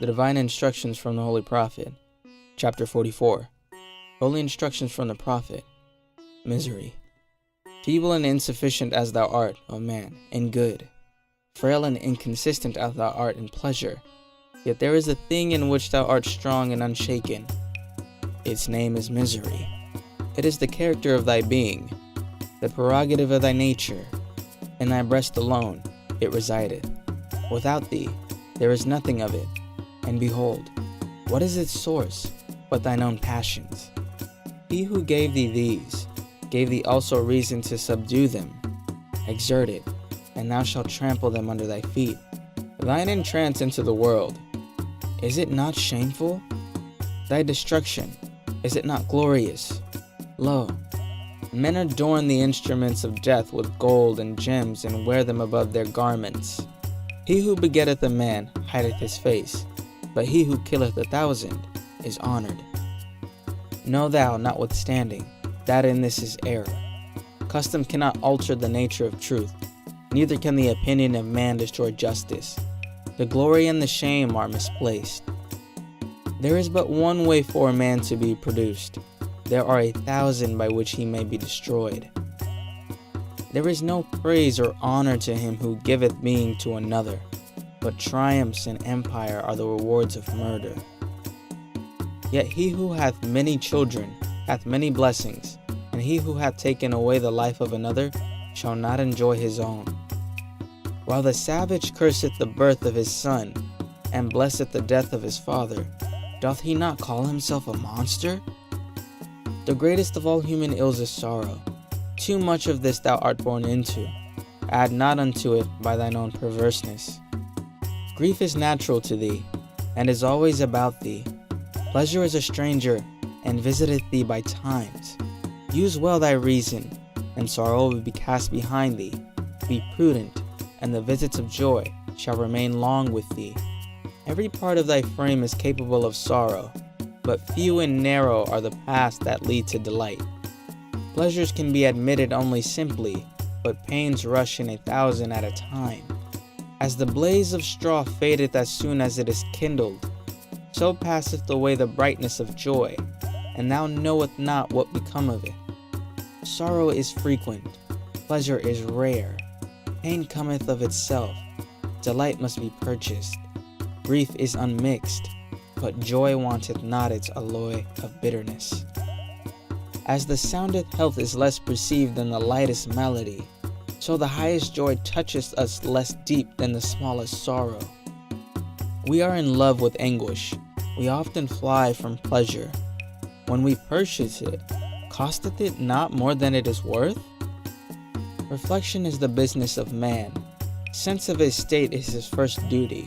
The Divine Instructions from the Holy Prophet, Chapter 44. Holy Instructions from the Prophet. Misery. Feeble and insufficient as thou art, O man, in good, frail and inconsistent as thou art in pleasure, yet there is a thing in which thou art strong and unshaken. Its name is misery. It is the character of thy being, the prerogative of thy nature. In thy breast alone it resideth. Without thee there is nothing of it. And behold, what is its source but thine own passions? He who gave thee these, gave thee also reason to subdue them. Exert it, and thou shalt trample them under thy feet. Thine entrance into the world, is it not shameful? Thy destruction, is it not glorious? Lo, men adorn the instruments of death with gold and gems, and wear them above their garments. He who begetteth a man hideth his face, but he who killeth 1,000 is honored. Know thou, notwithstanding, that in this is error. Custom cannot alter the nature of truth, neither can the opinion of man destroy justice. The glory and the shame are misplaced. There is but one way for a man to be produced. There are 1,000 by which he may be destroyed. There is no praise or honor to him who giveth being to another, but triumphs and empire are the rewards of murder. Yet he who hath many children hath many blessings, and he who hath taken away the life of another shall not enjoy his own. While the savage curseth the birth of his son, and blesseth the death of his father, doth he not call himself a monster? The greatest of all human ills is sorrow. Too much of this thou art born into. Add not unto it by thine own perverseness. Grief is natural to thee, and is always about thee. Pleasure is a stranger, and visiteth thee by times. Use well thy reason, and sorrow will be cast behind thee. Be prudent, and the visits of joy shall remain long with thee. Every part of thy frame is capable of sorrow, but few and narrow are the paths that lead to delight. Pleasures can be admitted only simply, but pains rush in 1,000 at a time. As the blaze of straw fadeth as soon as it is kindled, so passeth away the brightness of joy, and thou knowest not what become of it. Sorrow is frequent, pleasure is rare. Pain cometh of itself, delight must be purchased. Grief is unmixed, but joy wanteth not its alloy of bitterness. As the soundest health is less perceived than the lightest melody, so the highest joy toucheth us less deep than the smallest sorrow. We are in love with anguish. We often fly from pleasure. When we purchase it, costeth it not more than it is worth? Reflection is the business of man. Sense of his state is his first duty.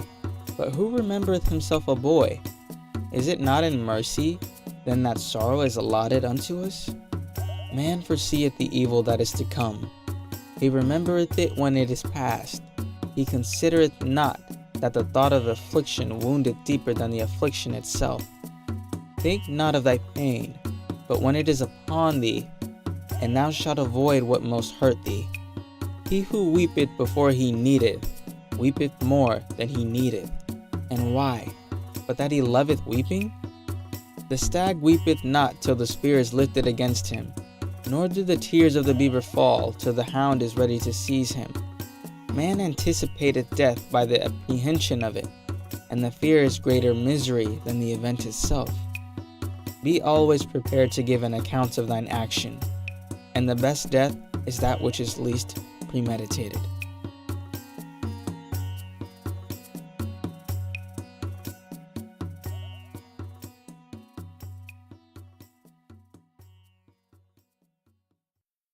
But who remembereth himself a boy? Is it not in mercy, then, that sorrow is allotted unto us? Man foreseeth the evil that is to come. He remembereth it when it is past. He considereth not that the thought of affliction woundeth deeper than the affliction itself. Think not of thy pain, but when it is upon thee, and thou shalt avoid what most hurt thee. He who weepeth before he needeth, weepeth more than he needeth. And why? But that he loveth weeping? The stag weepeth not till the spear is lifted against him, nor do the tears of the beaver fall till the hound is ready to seize him. Man anticipateth death by the apprehension of it, and the fear is greater misery than the event itself. Be always prepared to give an account of thine action, and the best death is that which is least premeditated.